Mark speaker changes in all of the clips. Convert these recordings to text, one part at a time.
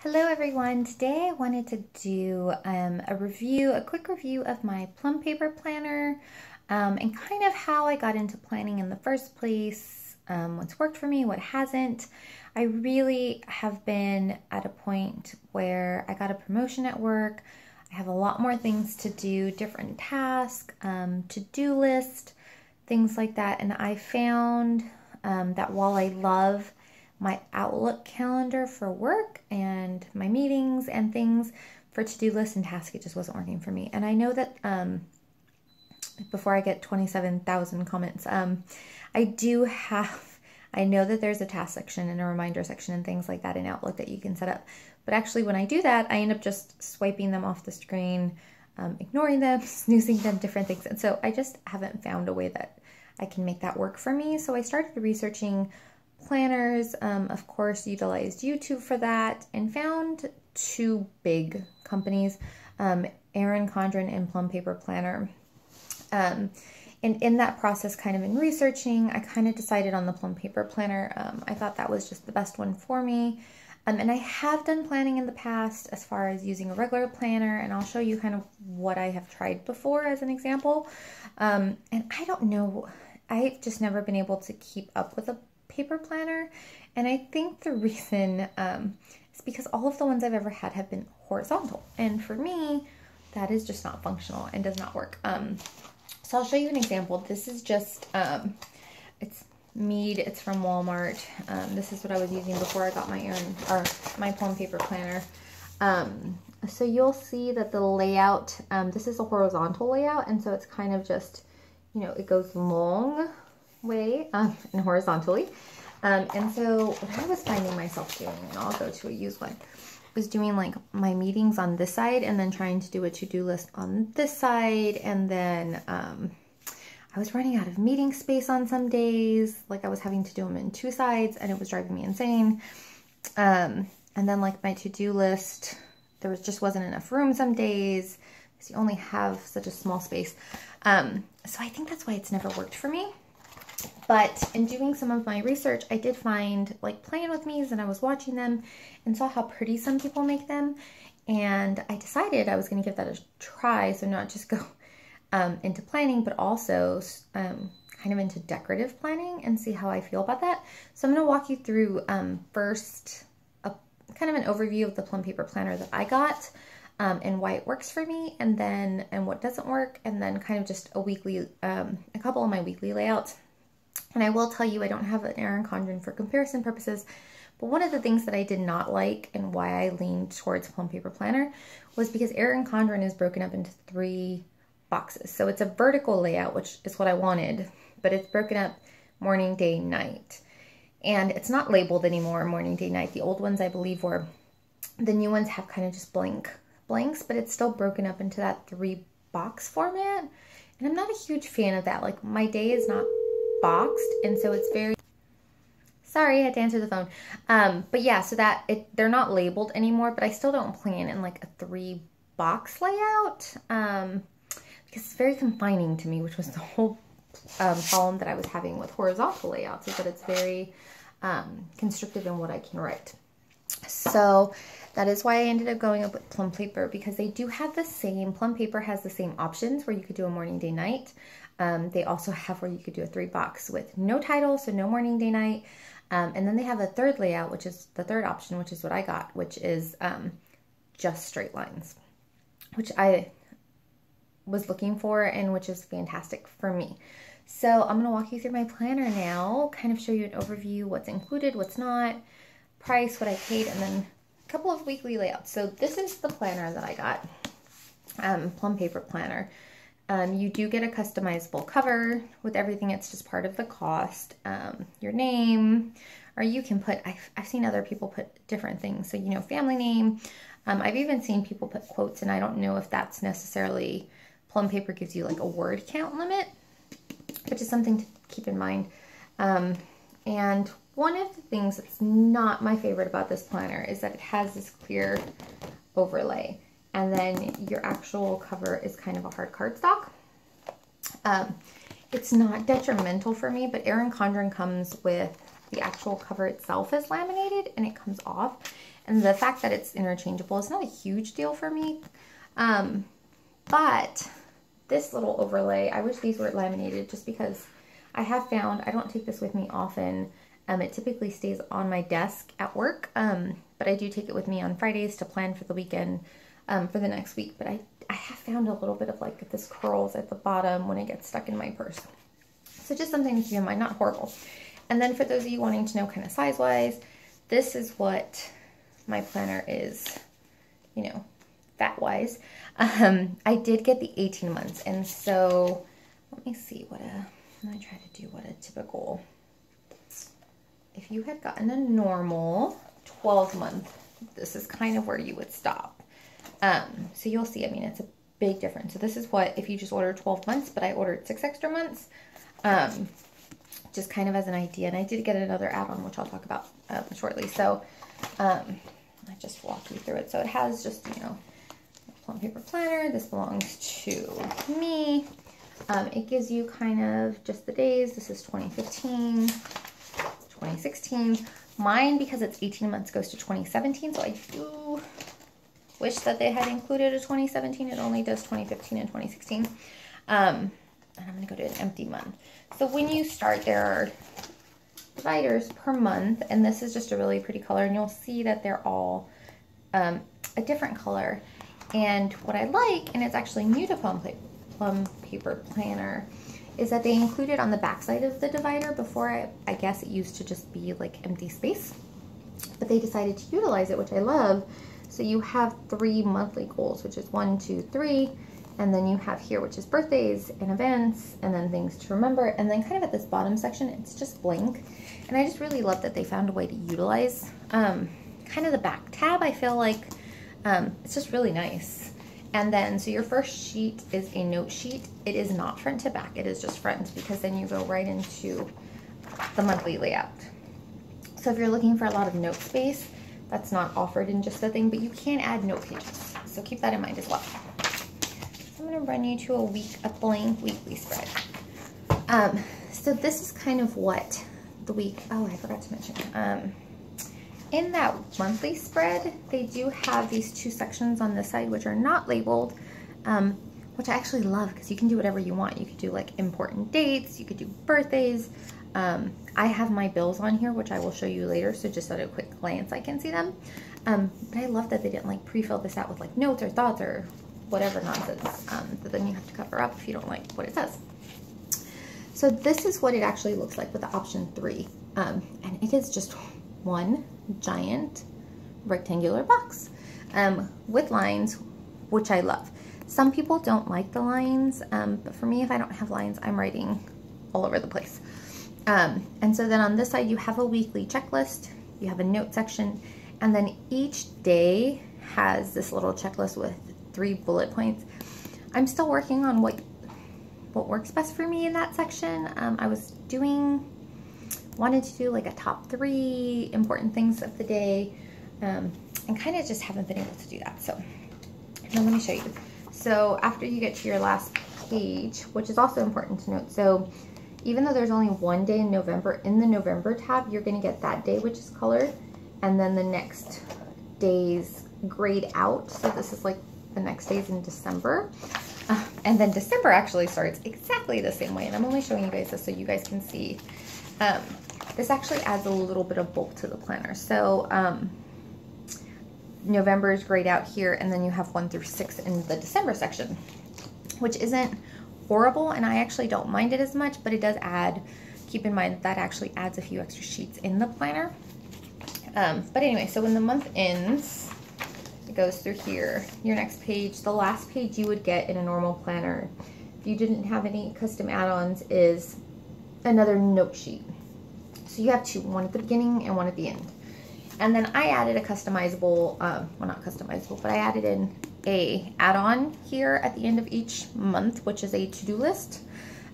Speaker 1: Hello everyone. Today I wanted to do a quick review of my Plum paper planner and kind of how I got into planning in the first place, what's worked for me, what hasn't. I really have been at a point where I got a promotion at work. I have a lot more things to do, different tasks, to-do list, things like that. And I found that while I love my Outlook calendar for work and my meetings and things for to-do lists and tasks, it just wasn't working for me. And I know that before I get 27,000 comments, I know that there's a task section and a reminder section and things like that in Outlook that you can set up. But actually when I do that, I end up just swiping them off the screen, ignoring them, snoozing them, different things. And so I just haven't found a way that I can make that work for me. So I started researching planners, of course, utilized YouTube for that, and found two big companies, Erin Condren and Plum Paper Planner. And in that process, kind of in researching, I kind of decided on the Plum Paper Planner. I thought that was just the best one for me. And I have done planning in the past as far as using a regular planner, and I'll show you kind of what I have tried before as an example. And I don't know, I've just never been able to keep up with a paper planner, and I think the reason is because all of the ones I've ever had have been horizontal, and for me that is just not functional and does not work. So I'll show you an example. This is just it's Mead, it's from Walmart. This is what I was using before I got my Plum paper planner. So you'll see that the layout, this is a horizontal layout, and so it's kind of just, you know, it goes long way and horizontally. And so what I was finding myself doing, and I'll go to a used one, was doing like my meetings on this side and then trying to do a to-do list on this side. And then I was running out of meeting space on some days. Like I was having to do them in two sides and it was driving me insane. And then like my to-do list, just wasn't enough room some days because you only have such a small space. So I think that's why it's never worked for me. But in doing some of my research, I did find, like, playing with these, and I was watching them and saw how pretty some people make them. And I decided I was going to give that a try. So not just go into planning, but also kind of into decorative planning and see how I feel about that. So I'm going to walk you through first kind of an overview of the Plum paper planner that I got and why it works for me, and what doesn't work, and then kind of just a couple of my weekly layouts. And I will tell you, I don't have an Erin Condren for comparison purposes, but one of the things that I did not like and why I leaned towards Plum paper planner was because Erin Condren is broken up into 3 boxes. So it's a vertical layout, which is what I wanted, but it's broken up morning, day, night. And it's not labeled anymore, morning, day, night. The old ones, I believe, were. The new ones have kind of just blanks, but it's still broken up into that 3-box format. And I'm not a huge fan of that. Like, my day is not boxed, and so it's very, sorry, I had to answer the phone. But yeah, so they're not labeled anymore, but I still don't plan in like a 3-box layout because it's very confining to me, which was the whole problem that I was having with horizontal layouts, is that it's very constrictive in what I can write. So that is why I ended up going up with Plum paper, because they do have the same, Plum paper has the same options where you could do a morning, day, night. They also have where you could do a 3-box with no title, so no morning, day, night. And then they have a third layout, which is the third option, which is what I got, which is just straight lines, which I was looking for and which is fantastic for me. So I'm going to walk you through my planner now, kind of show you an overview, what's included, what's not, price, what I paid, and then a couple of weekly layouts. So this is the planner that I got, Plum paper planner. You do get a customizable cover with everything. It's just part of the cost. Your name, or you can put, I've seen other people put different things. So, you know, family name. I've even seen people put quotes, and I don't know if that's necessarily, Plum paper gives you like a word count limit, which is something to keep in mind. And one of the things that's not my favorite about this planner is that it has this clear overlay. And then your actual cover is kind of a hard cardstock. It's not detrimental for me, but Erin Condren comes with the actual cover itself is laminated and it comes off. And the fact that it's interchangeable is not a huge deal for me. But this little overlay, I wish these were laminated just because I have found, I don't take this with me often. It typically stays on my desk at work, but I do take it with me on Fridays to plan for the weekend, for the next week. But I have found a little bit of like this curls at the bottom when it gets stuck in my purse. So just something to keep in mind, not horrible. And then for those of you wanting to know kind of size-wise, this is what my planner is, you know, fat-wise. I did get the 18 months, and so let me see what let me try to do what a typical, if you had gotten a normal 12-month, this is kind of where you would stop. So you'll see, I mean, it's a big difference. So this is what, if you just ordered 12 months, but I ordered 6 extra months, just kind of as an idea. And I did get another add-on, which I'll talk about shortly. So I just walk you through it. So it has just, you know, a Plum paper planner. This belongs to me. It gives you kind of just the days. This is 2015, 2016. Mine, because it's 18 months, goes to 2017. So I do wish that they had included a 2017. It only does 2015 and 2016. And I'm going to go to an empty month. So when you start, there are dividers per month, and this is just a really pretty color, and you'll see that they're all a different color. And what I like, and it's actually new to Plum paper planner, is that they included on the back side of the divider. Before, I guess it used to just be like empty space, but they decided to utilize it, which I love. So you have 3 monthly goals, which is 1, 2, 3. And then you have here, which is birthdays and events, and then things to remember. And then kind of at this bottom section, it's just blank. And I just really love that they found a way to utilize kind of the back tab. I feel like it's just really nice. And then, so your first sheet is a note sheet. It is not front to back. It is just front, because then you go right into the monthly layout. So if you're looking for a lot of note space, that's not offered in just the thing, but you can add note pages. So keep that in mind as well. I'm going to run you to a blank weekly spread. So this is kind of what the week, oh, I forgot to mention. In that monthly spread, they do have these 2 sections on this side, which are not labeled, which I actually love, because you can do whatever you want. You could do like important dates, you could do birthdays. I have my bills on here, which I will show you later, so just at a quick glance I can see them. But I love that they didn't like pre-fill this out with like notes or thoughts or whatever nonsense that then you have to cover up if you don't like what it says. So this is what it actually looks like with the option 3. And it is just one giant rectangular box with lines, which I love. Some people don't like the lines, but for me, if I don't have lines, I'm writing all over the place. And so then on this side, you have a weekly checklist, you have a note section, and then each day has this little checklist with 3 bullet points. I'm still working on what works best for me in that section. I wanted to do like a top 3 important things of the day, and kind of just haven't been able to do that. So now let me show you. So after you get to your last page, which is also important to note, so even though there's only 1 day in November, in the November tab, you're going to get that day, which is colored, and then the next day's grayed out. So this is like the next days in December. And then December actually starts exactly the same way. And I'm only showing you guys this so you guys can see. This actually adds a little bit of bulk to the planner. So November is grayed out here, and then you have 1 through 6 in the December section, which isn't horrible, and I actually don't mind it as much, but it does add, keep in mind that actually adds a few extra sheets in the planner. But anyway, so when the month ends, it goes through here. Your next page, the last page you would get in a normal planner, if you didn't have any custom add-ons, is another note sheet. So you have 2, one at the beginning and one at the end. And then I added a customizable, well, not customizable, but I added in a add-on here at the end of each month, which is a to-do list.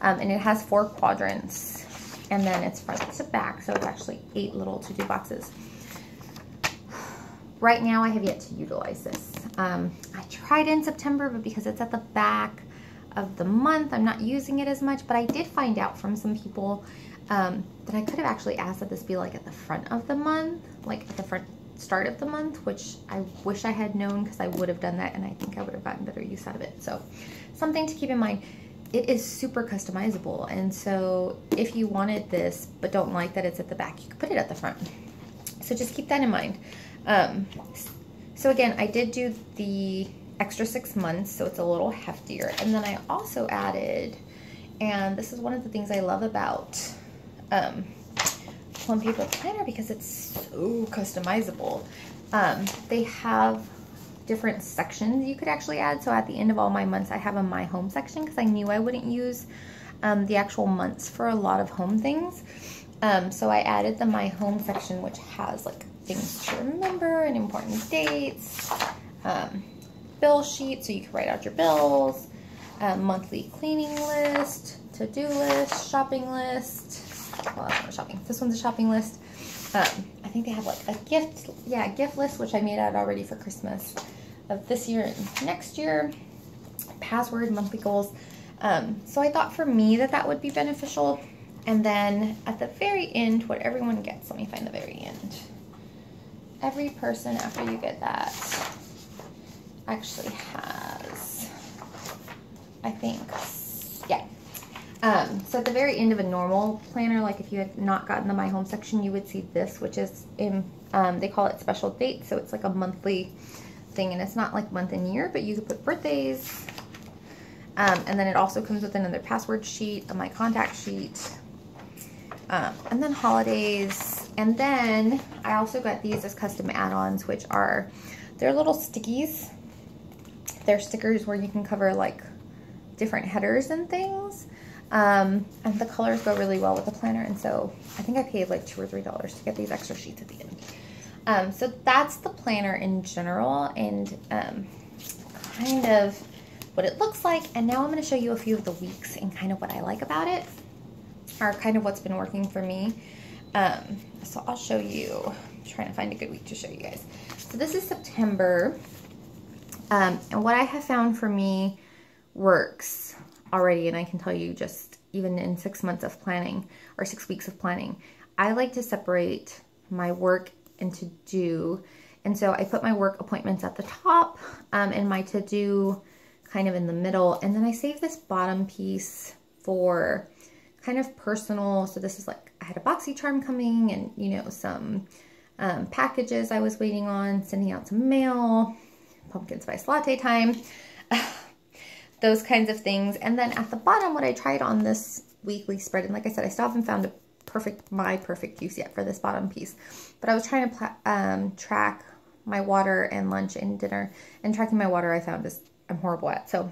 Speaker 1: And it has 4 quadrants, and then it's front to back, so it's actually 8 little to-do boxes. Right now, I have yet to utilize this. I tried in September, but because it's at the back of the month, I'm not using it as much, but I did find out from some people that I could have actually asked that this be like at the front of the month, like at the front start of the month, which I wish I had known because I would have done that and I think I would have gotten better use out of it. So something to keep in mind. It is super customizable, and so if you wanted this but don't like that it's at the back, you could put it at the front. So just keep that in mind. So again, I did do the extra 6 months, so it's a little heftier. And then I also added, and this is one of the things I love about Plum Paper Planner because it's so customizable. They have different sections you could actually add. So at the end of all my months, I have a My Home section because I knew I wouldn't use the actual months for a lot of home things. So I added the My Home section, which has like things to remember and important dates, bill sheet, so you can write out your bills, monthly cleaning list, to-do list, shopping list. Well, that's not shopping. This one's a shopping list. I think they have like a gift list, which I made out already for Christmas of this year and next year. Password, monthly goals. So I thought for me that would be beneficial. And then at the very end, what everyone gets, let me find the very end. Every person after you get that actually has, I think, yeah. So at the very end of a normal planner, like if you had not gotten the My Home section, you would see this, which is in, they call it special dates. So it's like a monthly thing, and it's not like month and year, but you could put birthdays. And then it also comes with another password sheet, a My Contact sheet, and then holidays. And then I also got these as custom add-ons, which are, they're little stickies. They're stickers where you can cover like different headers and things. And the colors go really well with the planner. And so I think I paid like $2 or $3 to get these extra sheets at the end. So that's the planner in general, and kind of what it looks like. And now I'm going to show you a few of the weeks and kind of what I like about it, or kind of what's been working for me. So I'll show you, I'm trying to find a good week to show you guys. So this is September. And what I have found for me works already, and I can tell you just even in 6 months of planning, or 6 weeks of planning, I like to separate my work and to-do. And so I put my work appointments at the top, and my to-do kind of in the middle. And then I save this bottom piece for kind of personal. So this is like, I had a BoxyCharm coming, and you know, some packages I was waiting on, sending out some mail, pumpkin spice latte time, those kinds of things. And then at the bottom, what I tried on this weekly spread, and like I said, I still haven't found my perfect use yet for this bottom piece, but I was trying to track my water and lunch and dinner, and tracking my water I found is I'm horrible at. So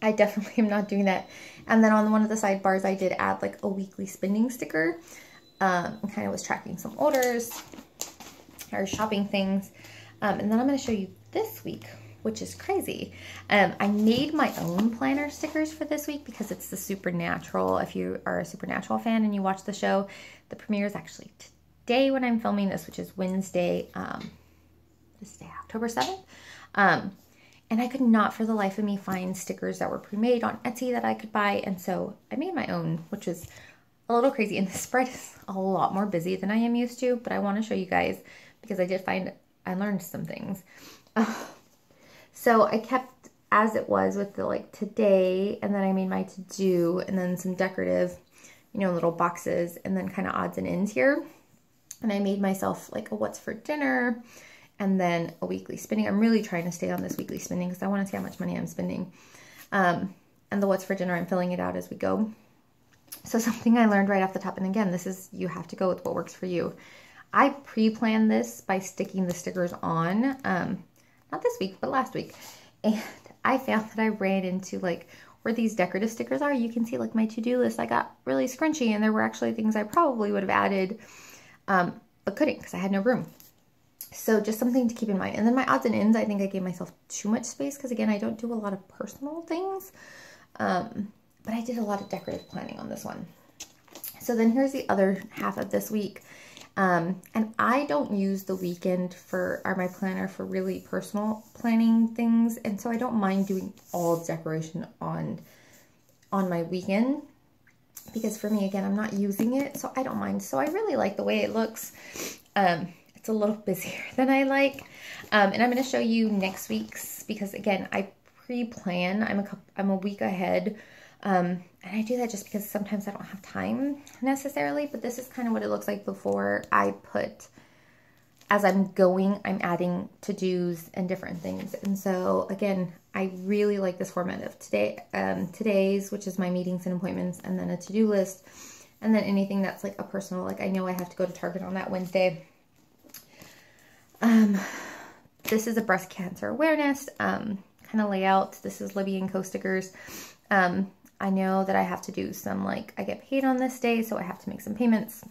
Speaker 1: I definitely am not doing that. And then on one of the sidebars, I did add like a weekly spending sticker, and kind of was tracking some orders or shopping things. And then I'm going to show you this week, which is crazy. I made my own planner stickers for this week because it's the Supernatural. If you are a Supernatural fan and you watch the show, the premiere is actually today when I'm filming this, which is Wednesday, October 7th. And I could not for the life of me find stickers that were pre-made on Etsy that I could buy. And so I made my own, which is a little crazy. And the spread is a lot more busy than I am used to, but I want to show you guys because I did find I learned some things. So I kept as it was with the like today, and then I made my to-do, and then some decorative, you know, little boxes, and then kind of odds and ends here. And I made myself like a what's for dinner, and then a weekly spending. I'm really trying to stay on this weekly spending because I want to see how much money I'm spending. And the what's for dinner, I'm filling it out as we go. So something I learned right off the top, and again, this is, you have to go with what works for you. I pre-planned this by sticking the stickers on, not this week, but last week. And I found that I ran into like where these decorative stickers are. You can see like my to-do list, I got really scrunchy, and there were actually things I probably would have added, but couldn't because I had no room. So just something to keep in mind. And then my odds and ends, I think I gave myself too much space because again, I don't do a lot of personal things, but I did a lot of decorative planning on this one. So then here's the other half of this week. And I don't use the weekend or my planner for really personal planning things. And so I don't mind doing all decoration on my weekend because for me, again, I'm not using it, so I don't mind. So I really like the way it looks. It's It's a little busier than I like. And I'm going to show you next week's because, again, I pre-plan. I'm a week ahead. And I do that just because sometimes I don't have time necessarily. But this is kind of what it looks like before I put, as I'm going, I'm adding to-dos and different things. And so, again, I really like this format of today's, which is my meetings and appointments, and then a to-do list. And then anything that's like a personal, like I know I have to go to Target on that Wednesday. This is a breast cancer awareness kind of layout. This is Libby and Co stickers. I know that I have to do some, like, I get paid on this day, so I have to make some payments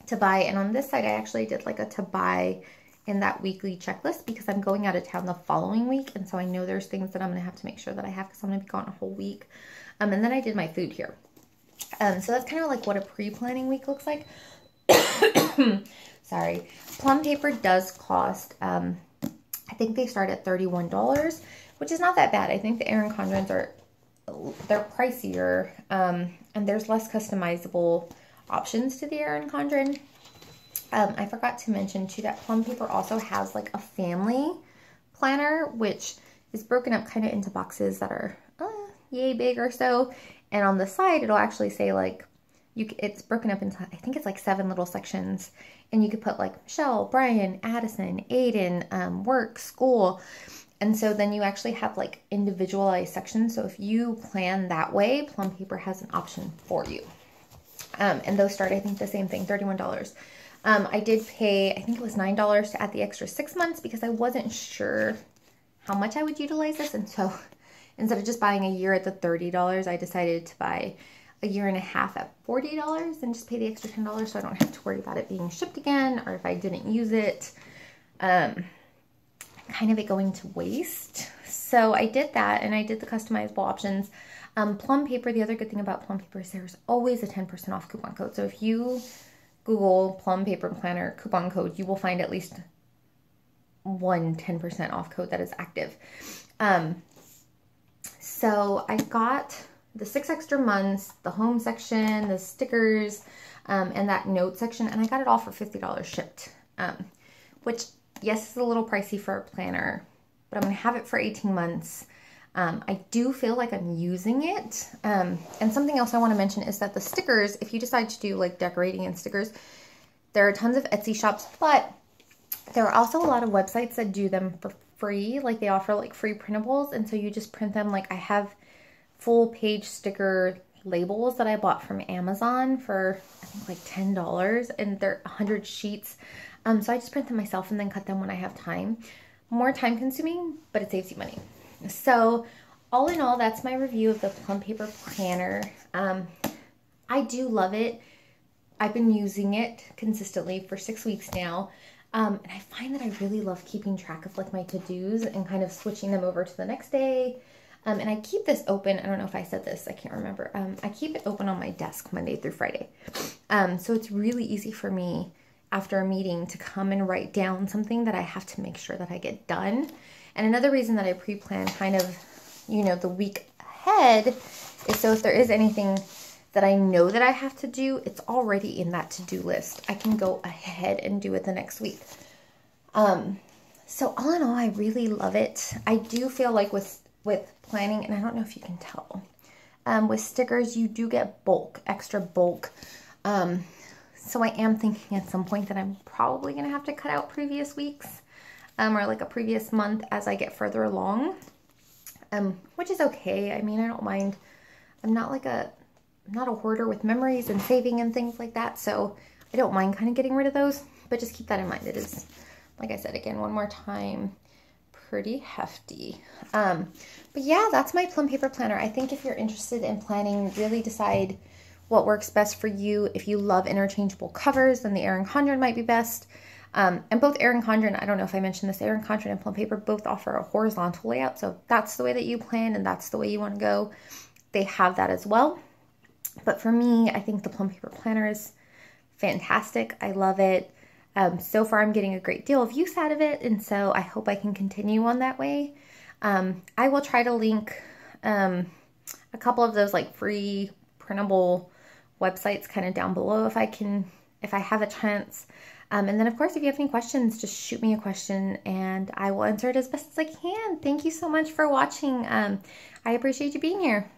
Speaker 1: to buy. And on this side, I actually did like a to buy in that weekly checklist because I'm going out of town the following week. And so I know there's things that I'm going to have to make sure that I have because I'm going to be gone a whole week. And then I did my food here. So that's kind of like what a pre-planning week looks like. Sorry. Plum paper does cost, I think they start at $31, which is not that bad. I think the Erin Condrens they're pricier, and there's less customizable options to the Erin Condren. I forgot to mention too that Plum paper also has like a family planner, which is broken up kind of into boxes that are yay big or so. And on the side, it'll actually say like, it's broken up into, I think it's like 7 little sections. And you could put like Michelle, Brian, Addison, Aiden, work, school. And so then you actually have like individualized sections. So if you plan that way, Plum paper has an option for you. And those start, I think, the same thing, $31. I did pay, I think it was $9 to add the extra 6 months because I wasn't sure how much I would utilize this. And so instead of just buying a year at the $30, I decided to buy a year and a half at $40 and just pay the extra $10 so I don't have to worry about it being shipped again or if I didn't use it, kind of it going to waste. So I did that and I did the customizable options. Plum paper, the other good thing about Plum paper is there's always a 10% off coupon code. So if you Google Plum paper planner coupon code, you will find at least one 10% off code that is active. So I got the 6 extra months, the home section, the stickers, and that note section, and I got it all for $50 shipped, which, yes, is a little pricey for a planner, but I'm going to have it for 18 months. I do feel like I'm using it. And something else I want to mention is that the stickers, if you decide to do like decorating and stickers, there are tons of Etsy shops, but there are also a lot of websites that do them for free. Like they offer like free printables. And so you just print them. Like I have full page sticker labels that I bought from Amazon for I think like $10 and they're 100 sheets. So I just print them myself and then cut them when I have time. More time consuming, but it saves you money. So all in all, that's my review of the Plum paper planner. I do love it. I've been using it consistently for 6 weeks now. And I find that I really love keeping track of like my to-dos and kind of switching them over to the next day. And I keep this open. I don't know if I said this, I can't remember. I keep it open on my desk Monday through Friday. So it's really easy for me after a meeting to come and write down something that I have to make sure that I get done. And another reason that I pre-plan kind of, you know, the week ahead is so if there is anything that I know that I have to do, it's already in that to-do list. I can go ahead and do it the next week. So all in all, I really love it. I do feel like with planning, and I don't know if you can tell, with stickers, you do get bulk, extra bulk. So I am thinking at some point that I'm probably going to have to cut out previous weeks, or like a previous month as I get further along, which is okay. I mean, I don't mind. I'm not a hoarder with memories and saving and things like that. So I don't mind kind of getting rid of those, but just keep that in mind. It is, like I said, again, one more time, pretty hefty. But yeah, that's my Plum paper planner. I think if you're interested in planning, really decide what works best for you. If you love interchangeable covers, then the Erin Condren might be best. And both Erin Condren, I don't know if I mentioned this, Erin Condren and Plum paper both offer a horizontal layout. So if that's the way that you plan and that's the way you want to go, they have that as well. But for me, I think the Plum paper planner is fantastic. I love it. So far, I'm getting a great deal of use out of it. And so I hope I can continue on that way. I will try to link a couple of those like free printable websites kind of down below if I have a chance. And then of course, if you have any questions, just shoot me a question and I will answer it as best as I can. Thank you so much for watching. I appreciate you being here.